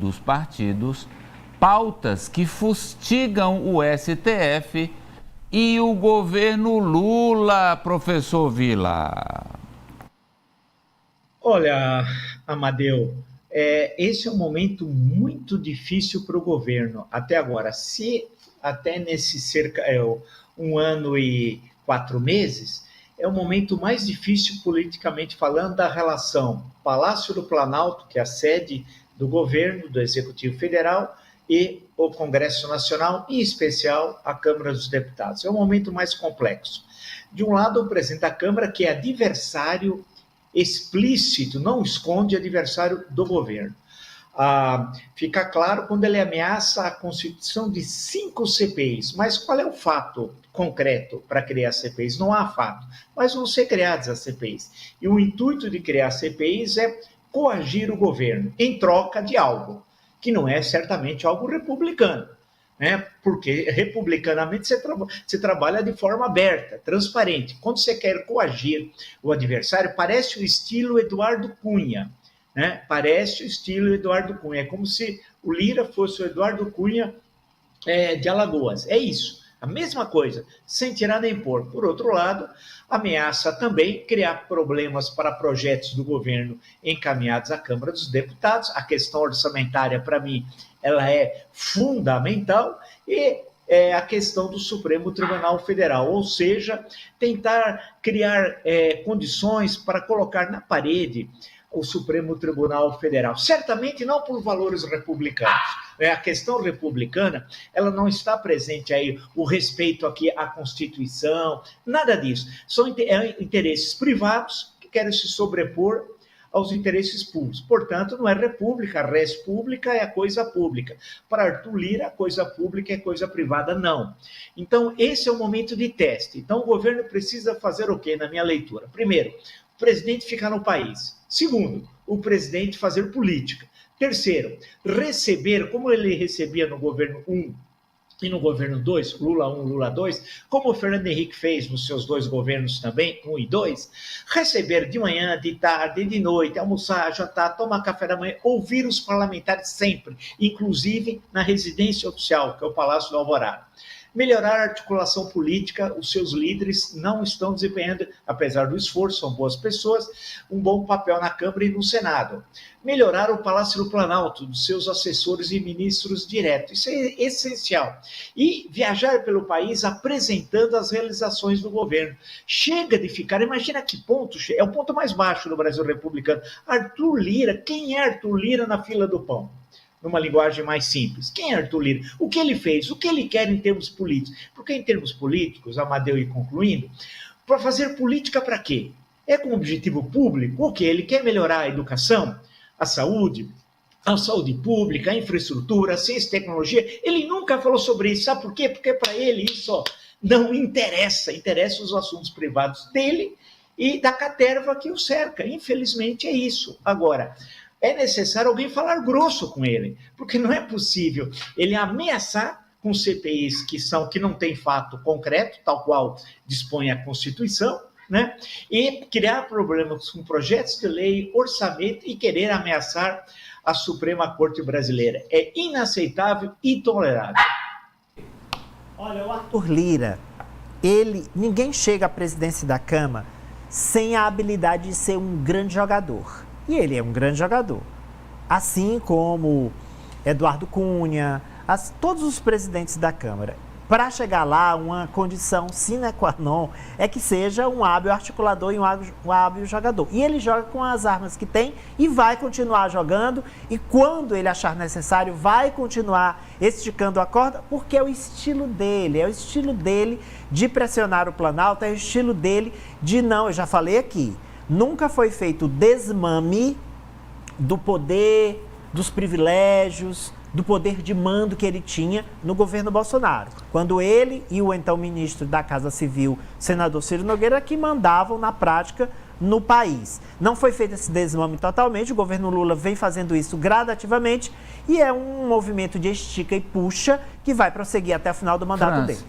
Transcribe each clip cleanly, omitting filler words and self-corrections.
dos partidos pautas que fustigam o STF e o governo Lula, professor Vila. Olha, Amadeu, esse é um momento muito difícil para o governo até agora. Se até nesse cerca 1 ano e 4 meses, é o momento mais difícil politicamente falando da relação Palácio do Planalto, que é a sede do governo, do Executivo Federal, e o Congresso Nacional, em especial a Câmara dos Deputados. É um momento mais complexo. De um lado, o presidente da Câmara, que é adversário explícito, não esconde adversário do governo. Fica claro quando ele ameaça a constituição de 5 CPIs. Mas qual é o fato concreto para criar CPIs? Não há fato, mas vão ser criadas as CPIs. E o intuito de criar CPIs é coagir o governo em troca de algo, que não é certamente algo republicano, né? Porque republicanamente você trabalha de forma aberta, transparente. Quando você quer coagir o adversário, parece o estilo Eduardo Cunha, né? Parece o estilo Eduardo Cunha. É como se o Lira fosse o Eduardo Cunha de Alagoas. É isso, a mesma coisa, sem tirar nem pôr. Por outro lado, ameaça também criar problemas para projetos do governo encaminhados à Câmara dos Deputados. A questão orçamentária, para mim, ela é fundamental, e a questão do Supremo Tribunal Federal, ou seja, tentar criar condições para colocar na parede o Supremo Tribunal Federal. Certamente não por valores republicanos. A questão republicana, ela não está presente aí, o respeito aqui à Constituição, nada disso. São interesses privados que querem se sobrepor aos interesses públicos. Portanto, não é república, a res pública é a coisa pública. Para Arthur Lira, a coisa pública é coisa privada, não. Então, esse é o momento de teste. Então, o governo precisa fazer o quê, na minha leitura? Primeiro, o presidente ficar no país. Segundo, o presidente fazer política. Terceiro, receber, como ele recebia no governo 1 e no governo 2, Lula 1, Lula 2, como o Fernando Henrique fez nos seus 2 governos também, 1 e 2, receber de manhã, de tarde, de noite, almoçar, jantar, tomar café da manhã, ouvir os parlamentares sempre, inclusive na residência oficial, que é o Palácio do Alvorada. Melhorar a articulação política, os seus líderes não estão desempenhando, apesar do esforço, são boas pessoas, um bom papel na Câmara e no Senado. Melhorar o Palácio do Planalto, dos seus assessores e ministros diretos, isso é essencial. E viajar pelo país apresentando as realizações do governo. Chega de ficar, imagina que ponto, é o ponto mais baixo do Brasil republicano. Arthur Lira, quem é Arthur Lira na fila do pão? Numa linguagem mais simples. Quem é Arthur Lira? O que ele fez? O que ele quer em termos políticos? Porque em termos políticos, Amadeu, e concluindo, para fazer política para quê? É com objetivo público? O que? Ele quer melhorar a educação, a saúde pública, a infraestrutura, a ciência e tecnologia. Ele nunca falou sobre isso. Sabe por quê? Porque para ele isso não interessa. Interessa os assuntos privados dele e da caterva que o cerca. Infelizmente é isso. Agora, é necessário alguém falar grosso com ele, porque não é possível ele ameaçar com CPIs que não tem fato concreto, tal qual dispõe a Constituição, né? E criar problemas com projetos de lei, orçamento e querer ameaçar a Suprema Corte Brasileira. É inaceitável e intolerável. Olha, o Arthur Lira, ninguém chega à presidência da Câmara sem a habilidade de ser um grande jogador. E ele é um grande jogador. Assim como Eduardo Cunha, todos os presidentes da Câmara. Para chegar lá, uma condição sine qua non é que seja um hábil articulador e um hábil jogador. E ele joga com as armas que tem e vai continuar jogando. E quando ele achar necessário, vai continuar esticando a corda, porque é o estilo dele. É o estilo dele de pressionar o Planalto, é o estilo dele de não, eu já falei aqui, nunca foi feito desmame do poder, dos privilégios, do poder de mando que ele tinha no governo Bolsonaro. Quando ele e o então ministro da Casa Civil, senador Ciro Nogueira, que mandavam na prática no país. Não foi feito esse desmame totalmente, o governo Lula vem fazendo isso gradativamente e é um movimento de estica e puxa que vai prosseguir até o final do mandato dele.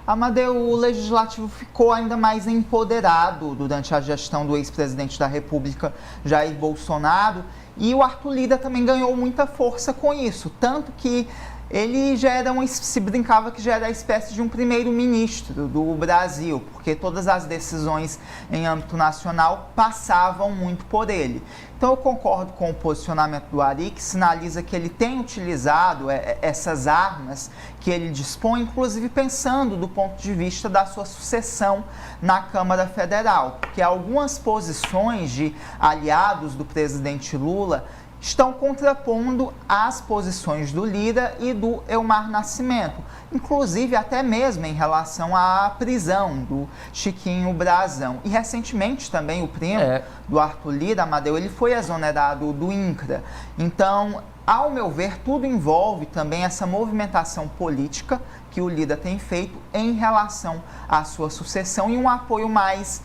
Amadeu, o Legislativo ficou ainda mais empoderado durante a gestão do ex-presidente da República, Jair Bolsonaro, E o Arthur Lira também ganhou muita força com isso, tanto que ele já era se brincava que já era a espécie de um primeiro-ministro do Brasil, porque todas as decisões em âmbito nacional passavam muito por ele. Então eu concordo com o posicionamento do Ari, que sinaliza que ele tem utilizado essas armas que ele dispõe, inclusive pensando do ponto de vista da sua sucessão na Câmara Federal, porque algumas posições de aliados do presidente Lula estão contrapondo as posições do Lira e do Elmar Nascimento, inclusive até mesmo em relação à prisão do Chiquinho Brazão. E recentemente também o primo do Arthur Lira, Amadeu, ele foi exonerado do INCRA. Então, ao meu ver, tudo envolve também essa movimentação política que o Lira tem feito em relação à sua sucessão e um apoio mais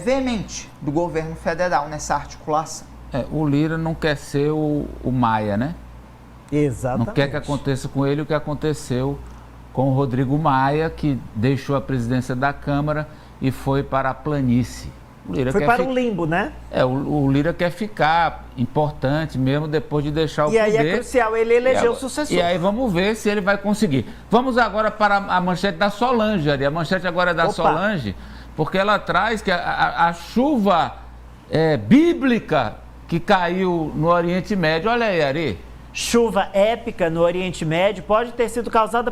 veemente do governo federal nessa articulação. O Lira não quer ser o Maia, né? Exatamente. Não quer que aconteça com ele o que aconteceu com o Rodrigo Maia, que deixou a presidência da Câmara e foi para a planície. O Lira foi para o limbo, né? O Lira quer ficar importante mesmo depois de deixar o poder. E aí é crucial ele eleger o sucessor. E aí vamos ver se ele vai conseguir. Vamos agora para a manchete da Solange, Ari. A manchete agora é da Solange, porque ela traz que a chuva bíblica que caiu no Oriente Médio. Olha aí, Ari. Chuva épica no Oriente Médio pode ter sido causada